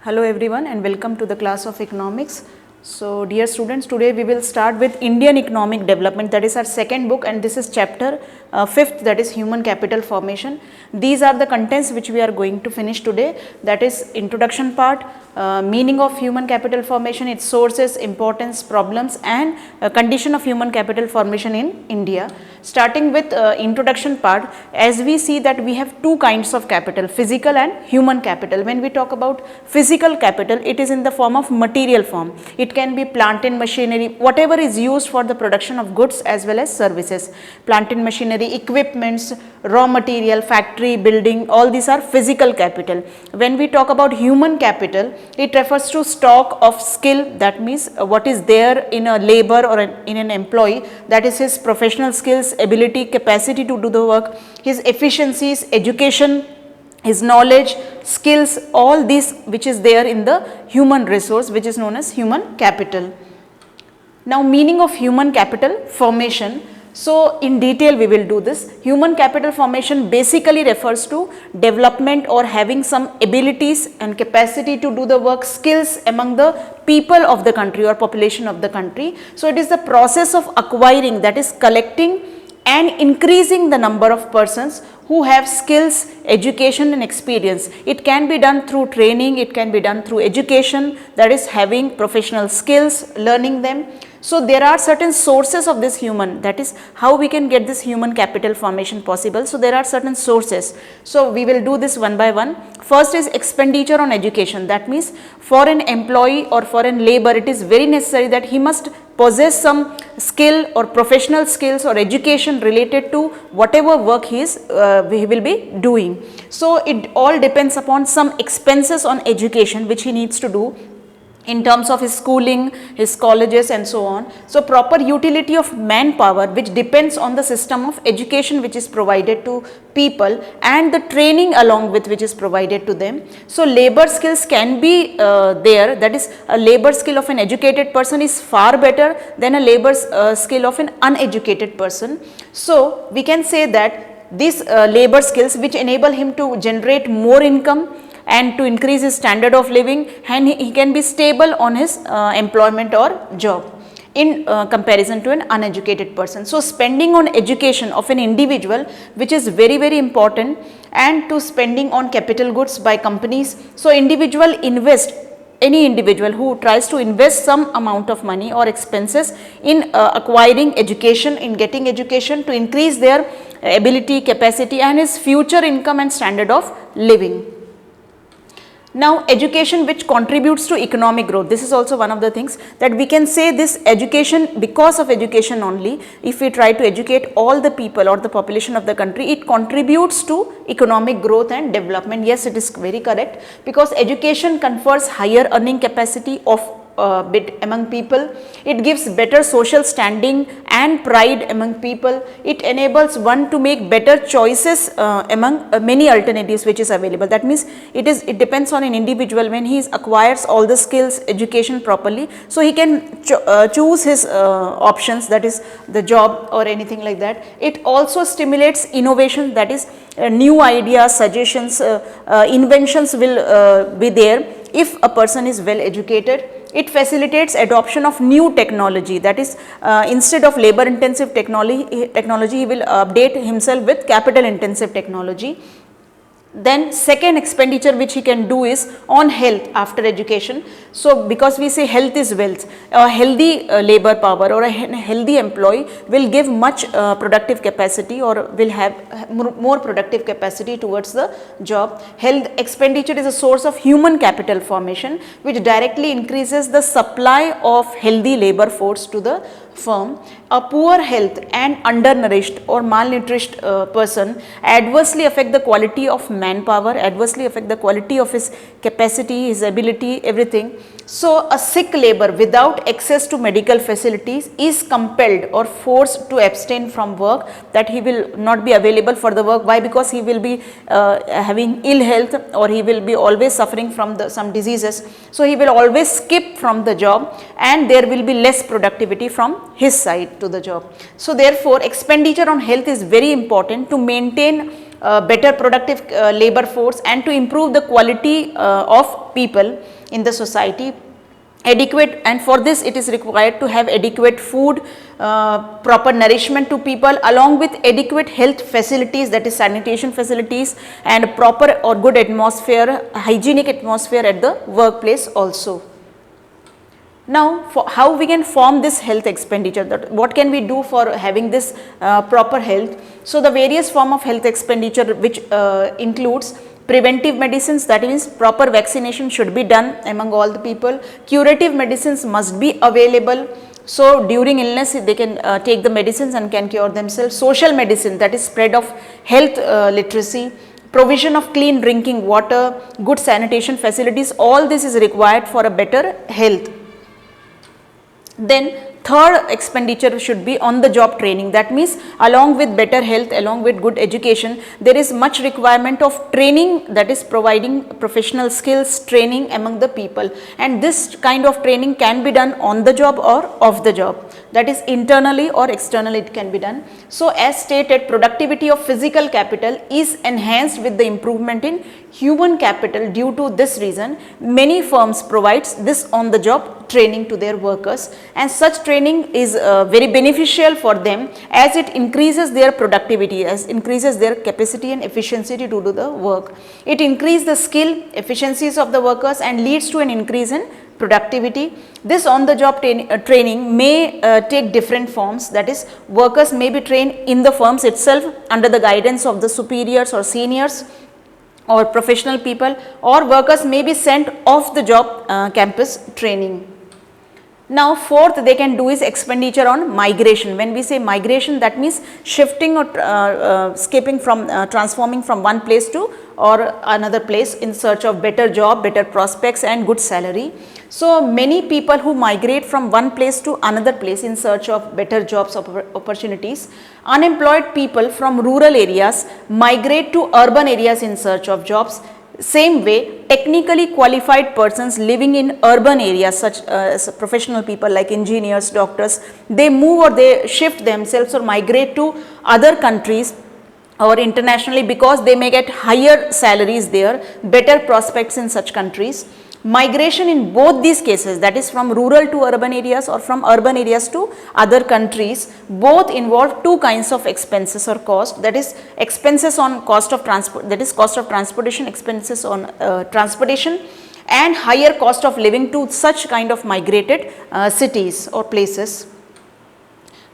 Hello everyone and welcome to the class of economics. So dear students, today we will start with Indian economic development, that is our second book, and this is chapter 5th, that is human capital formation. These are the contents which we are going to finish today, that is introduction part, meaning of human capital formation, its sources, importance, problems and condition of human capital formation in India. Starting with introduction part, as we see that we have two kinds of capital, physical and human capital. When we talk about physical capital, it is in the form of material form. It can be plant and machinery, whatever is used for the production of goods as well as services. Plant and machinery, equipments, raw material, factory, building, all these are physical capital. When we talk about human capital, it refers to stock of skill, that means what is there in a labor or in an employee, that is his professional skills, ability, capacity to do the work, his efficiencies, education, his knowledge, skills, all these which is there in the human resource, which is known as human capital. Now, meaning of human capital formation. So, in detail we will do this. Human capital formation basically refers to development or having some abilities and capacity to do the work, skills among the people of the country or population of the country. So, it is the process of acquiring, that is collecting and increasing the number of persons who have skills, education and experience. It can be done through training, it can be done through education, that is having professional skills, learning them. So, there are certain sources of this human, that is how we can get this human capital formation possible. So, there are certain sources. So, we will do this one by one. First is expenditure on education, that means for an employee or for an labor, it is very necessary that he must possess some skill or professional skills or education related to whatever work he will be doing. So, it all depends upon some expenses on education which he needs to do in terms of his schooling, his colleges and so on. So, proper utility of manpower which depends on the system of education which is provided to people and the training along with which is provided to them. So, labor skills can be there, that is a labor skill of an educated person is far better than a labor skill of an uneducated person. So, we can say that these labor skills which enable him to generate more income and to increase his standard of living, and he can be stable on his employment or job in comparison to an uneducated person. So, spending on education of an individual which is very important, and to spending on capital goods by companies. So, any individual who tries to invest some amount of money or expenses in acquiring education, in getting education to increase their ability, capacity and his future income and standard of living. Now, education which contributes to economic growth, this is also one of the things that we can say this education, because of education only, if we try to educate all the people or the population of the country, it contributes to economic growth and development. Yes, it is very correct, because education confers higher earning capacity of bit among people, it gives better social standing and pride among people, it enables one to make better choices among many alternatives which is available. That means it depends on an individual when he acquires all the skills, education properly, so he can choose his options, that is the job or anything like that. It also stimulates innovation, that is new ideas, suggestions, inventions will be there if a person is well educated. It facilitates adoption of new technology, that is instead of labor intensive technology he will update himself with capital intensive technology. Then second expenditure which he can do is on health after education. So, because we say health is wealth, a healthy labor power or a healthy employee will give much productive capacity or will have more productive capacity towards the job. Health expenditure is a source of human capital formation which directly increases the supply of healthy labor force to the firm. A poor health and undernourished or malnourished person adversely affect the quality of manpower, adversely affect the quality of his capacity, his ability, everything. So, a sick labor without access to medical facilities is compelled or forced to abstain from work, that he will not be available for the work. Why? Because he will be having ill health or he will be always suffering from some diseases. So, he will always skip from the job and there will be less productivity from his side to the job. So, therefore, expenditure on health is very important to maintain better productive labor force, and to improve the quality of people in the society. Adequate, and for this it is required to have adequate food, proper nourishment to people, along with adequate health facilities, that is sanitation facilities, and proper or good atmosphere, hygienic atmosphere at the workplace also. Now, for how we can form this health expenditure, that what can we do for having this proper health? So, the various form of health expenditure, which includes preventive medicines, that means proper vaccination should be done among all the people. Curative medicines must be available, so during illness they can take the medicines and can cure themselves. Social medicine, that is spread of health literacy. Provision of clean drinking water, good sanitation facilities, all this is required for a better health. Then third expenditure should be on the job training. That means along with better health, along with good education, there is much requirement of training, that is providing professional skills training among the people, and this kind of training can be done on the job or off the job, that is internally or externally it can be done. So, as stated, productivity of physical capital is enhanced with the improvement in human capital. Due to this reason, many firms provides this on the job training to their workers, and such training is very beneficial for them, as it increases their productivity, as increases their capacity and efficiency to do the work. It increases the skill efficiencies of the workers and leads to an increase in productivity. This on the job training may take different forms, that is workers may be trained in the firms itself under the guidance of the superiors or seniors or professional people, or workers may be sent off the job campus training. Now, fourth they can do is expenditure on migration. When we say migration, that means shifting or escaping from transforming from one place to or another place in search of better job, better prospects and good salary. So, many people who migrate from one place to another place in search of better jobs opportunities. Unemployed people from rural areas migrate to urban areas in search of jobs. Same way, technically qualified persons living in urban areas, such as professional people like engineers, doctors, they move or they shift themselves or migrate to other countries or internationally, because they may get higher salaries there, better prospects in such countries. Migration in both these cases, that is from rural to urban areas or from urban areas to other countries, both involve two kinds of expenses or cost, that is expenses on cost of transport, that is cost of transportation, expenses on transportation, and higher cost of living to such kind of migrated cities or places.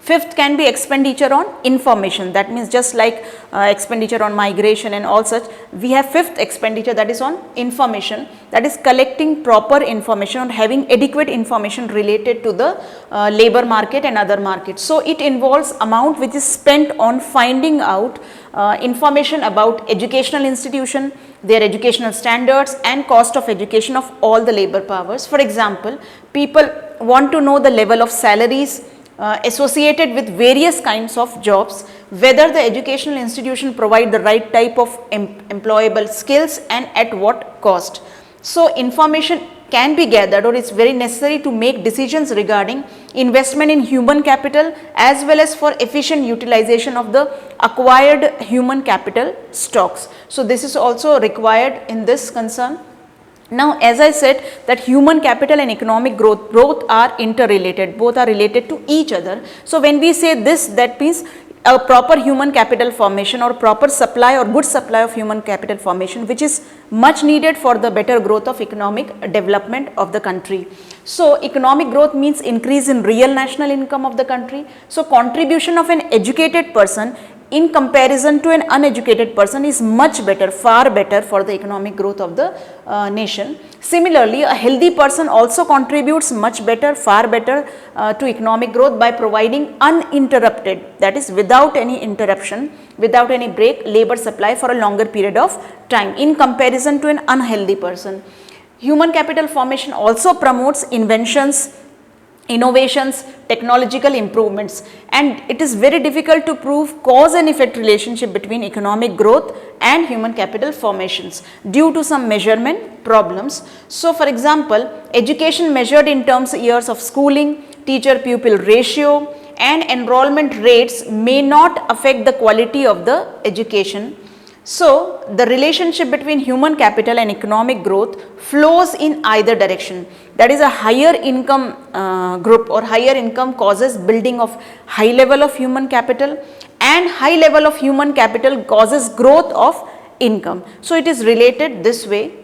Fifth can be expenditure on information, that means just like expenditure on migration and all such, we have fifth expenditure, that is on information, that is collecting proper information or having adequate information related to the labor market and other markets. So, it involves amount which is spent on finding out information about educational institution, their educational standards and cost of education of all the labor powers. For example, people want to know the level of salaries associated with various kinds of jobs, whether the educational institution provide the right type of employable skills and at what cost. So, information can be gathered or it is very necessary to make decisions regarding investment in human capital as well as for efficient utilization of the acquired human capital stocks. So, this is also required in this concern. Now, as I said that human capital and economic growth both are interrelated, both are related to each other. So, when we say this, that means a proper human capital formation or proper supply or good supply of human capital formation, which is much needed for the better growth of economic development of the country. So, economic growth means increase in real national income of the country. So, contribution of an educated person in comparison to an uneducated person is much better, far better for the economic growth of the nation. Similarly, a healthy person also contributes much better, far better to economic growth by providing uninterrupted, that is without any interruption, without any break, labor supply for a longer period of time in comparison to an unhealthy person. Human capital formation also promotes inventions, innovations, technological improvements, and it is very difficult to prove cause and effect relationship between economic growth and human capital formations due to some measurement problems. So, for example, education measured in terms of years of schooling, teacher pupil ratio and enrollment rates may not affect the quality of the education. So, the relationship between human capital and economic growth flows in either direction. That is, a higher income group or higher income causes building of high level of human capital, and high level of human capital causes growth of income. So, it is related this way.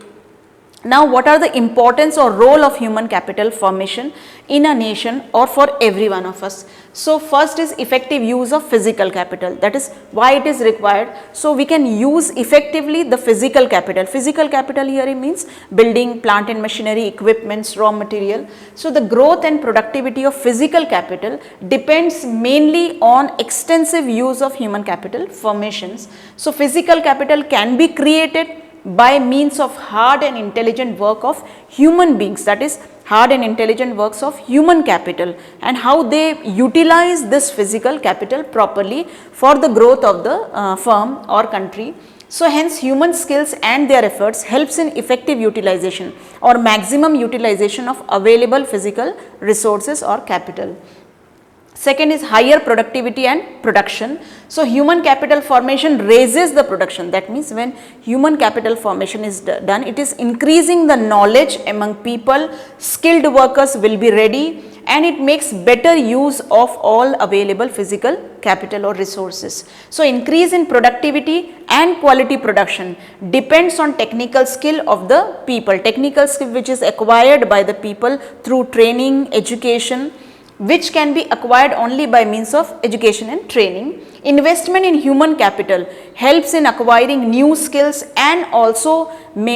Now, what are the importance or role of human capital formation in a nation or for every one of us? So, first is effective use of physical capital, that is why it is required. So, we can use effectively the physical capital. Physical capital here means building, plant and machinery, equipments, raw material. So, the growth and productivity of physical capital depends mainly on extensive use of human capital formations. So, physical capital can be created by means of hard and intelligent work of human beings, that is hard and intelligent works of human capital, and how they utilize this physical capital properly for the growth of the firm or country. So, hence human skills and their efforts helps in effective utilization or maximum utilization of available physical resources or capital. Second is higher productivity and production. So, human capital formation raises the production. That means, when human capital formation is done, it is increasing the knowledge among people, skilled workers will be ready, and it makes better use of all available physical capital or resources. So, increase in productivity and quality production depends on technical skill of the people, technical skill which is acquired by the people through training, education, which can be acquired only by means of education and training. Investment in human capital helps in acquiring new skills and also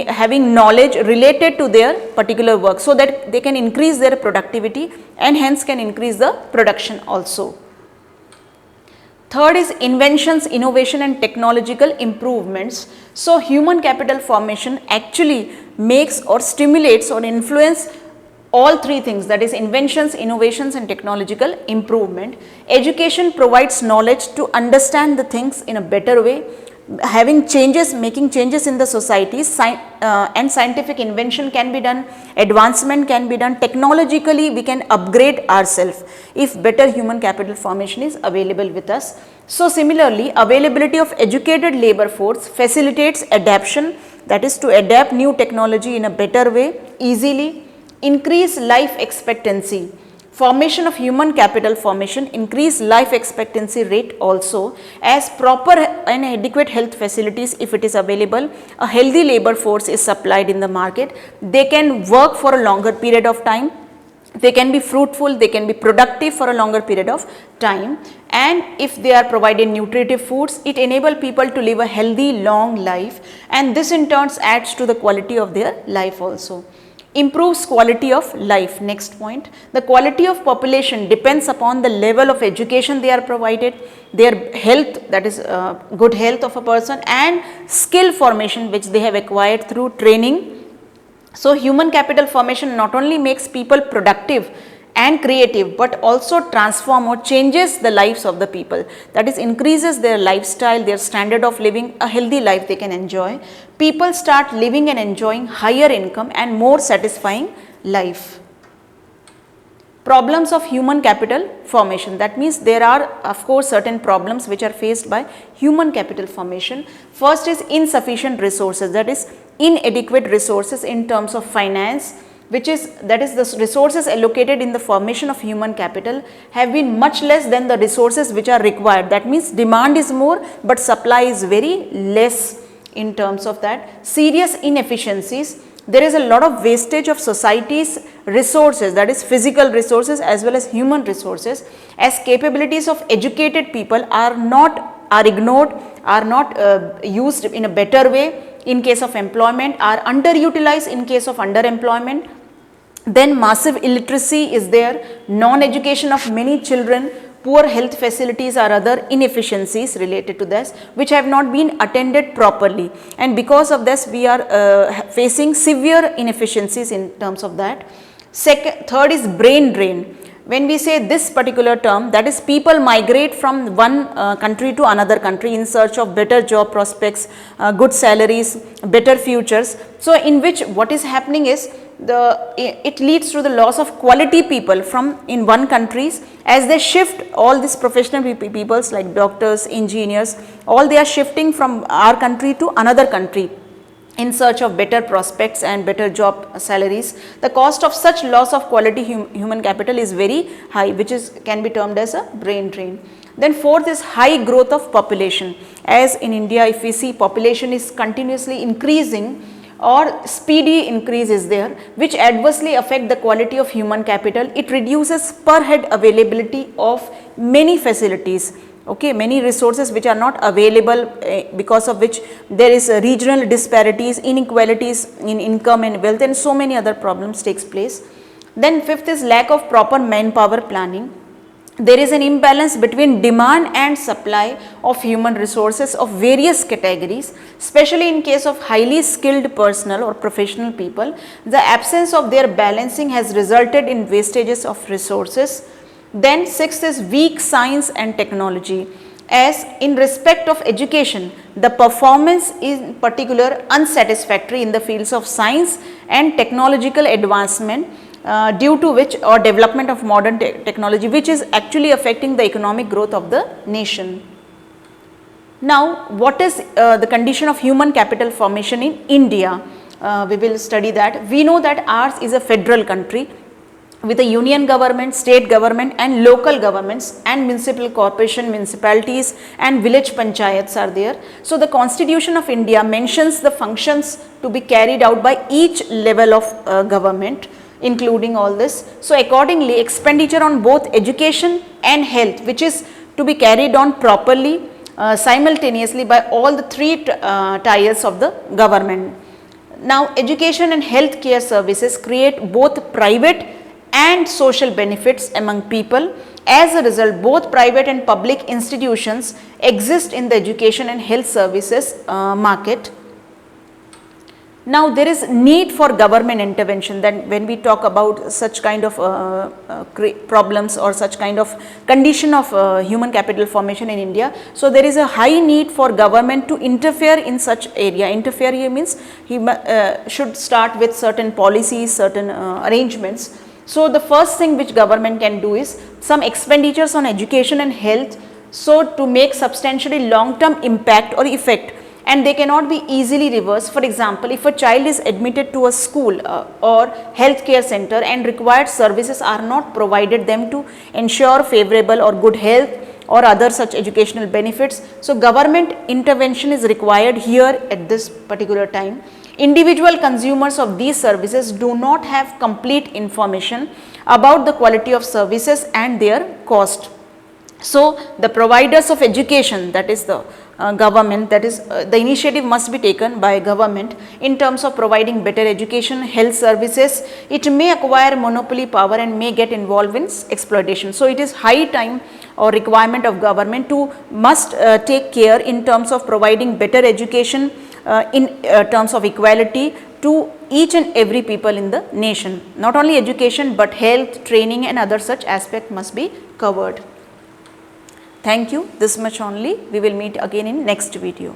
having knowledge related to their particular work, so that they can increase their productivity and hence can increase the production also. Third is inventions, innovation and technological improvements. So, human capital formation actually makes or stimulates or influence all three things, that is inventions, innovations and technological improvement. Education provides knowledge to understand the things in a better way, having changes, making changes in the society, and scientific invention can be done, advancement can be done, technologically we can upgrade ourselves if better human capital formation is available with us. So, similarly availability of educated labor force facilitates adaptation, that is to adapt new technology in a better way easily. Increase life expectancy. Formation of human capital formation increase life expectancy rate also, as proper and adequate health facilities if it is available, a healthy labor force is supplied in the market, they can work for a longer period of time, they can be fruitful, they can be productive for a longer period of time, and if they are provided nutritive foods, it enable people to live a healthy long life, and this in turn adds to the quality of their life also. Improves quality of life. Next point, the quality of population depends upon the level of education they are provided, their health, that is good health of a person, and skill formation which they have acquired through training. So, human capital formation not only makes people productive and creative, but also transform or changes the lives of the people, that is increases their lifestyle, their standard of living, a healthy life they can enjoy. People start living and enjoying higher income and more satisfying life. Problems of human capital formation, that means there are of course certain problems which are faced by human capital formation. First is insufficient resources, that is inadequate resources in terms of finance, which is the resources allocated in the formation of human capital have been much less than the resources which are required. That means demand is more but supply is very less in terms of that. Serious inefficiencies, there is a lot of wastage of society's resources, that is physical resources as well as human resources, as capabilities of educated people are ignored, are not used in a better way in case of employment, are underutilized in case of underemployment. Then massive illiteracy is there, non-education of many children, poor health facilities or other inefficiencies related to this which have not been attended properly, and because of this we are facing severe inefficiencies in terms of that. Third is brain drain. When we say this particular term, that is people migrate from one country to another country in search of better job prospects, good salaries, better futures. So, in which what is happening is it leads to the loss of quality people from in one countries, as they shift all these professional peoples like doctors, engineers, all they are shifting from our country to another country in search of better prospects and better job salaries. The cost of such loss of quality human capital is very high, which can be termed as a brain drain. Then fourth is high growth of population. As in India, if we see, population is continuously increasing or speedy increase is there, which adversely affect the quality of human capital. It reduces per head availability of many facilities, okay, many resources which are not available, because of which there is regional disparities, inequalities in income and wealth, and so many other problems takes place. Then fifth is lack of proper manpower planning. There is an imbalance between demand and supply of human resources of various categories, especially in case of highly skilled personnel or professional people. The absence of their balancing has resulted in wastages of resources. Then sixth is weak science and technology. As in respect of education, the performance is in particular unsatisfactory in the fields of science and technological advancement, due to which, or development of modern technology, which is actually affecting the economic growth of the nation. Now, what is the condition of human capital formation in India? We will study that. We know that ours is a federal country with a union government, state government and local governments, and municipal corporation, municipalities and village panchayats are there. So, the Constitution of India mentions the functions to be carried out by each level of government, including all this. So, accordingly, expenditure on both education and health, which is to be carried on properly simultaneously by all the three tiers of the government. Now, education and health care services create both private and social benefits among people. As a result, both private and public institutions exist in the education and health services market. Now, there is need for government intervention. Then when we talk about such kind of problems or such kind of condition of human capital formation in India, so there is a high need for government to interfere in such area. Interfere here means he should start with certain policies, certain arrangements. So, the first thing which government can do is some expenditures on education and health, so to make substantially long term impact or effect, and they cannot be easily reversed. For example, if a child is admitted to a school or health care center and required services are not provided them to ensure favorable or good health or other such educational benefits, so government intervention is required here at this particular time. Individual consumers of these services do not have complete information about the quality of services and their cost. So, the providers of education, that is the government, that is the initiative must be taken by government in terms of providing better education, health services. It may acquire monopoly power and may get involved in exploitation. So, it is high time or requirement of government to must take care in terms of providing better education in terms of equality to each and every people in the nation. Not only education but health, training and other such aspect must be covered. Thank you. This much only. We will meet again in next video.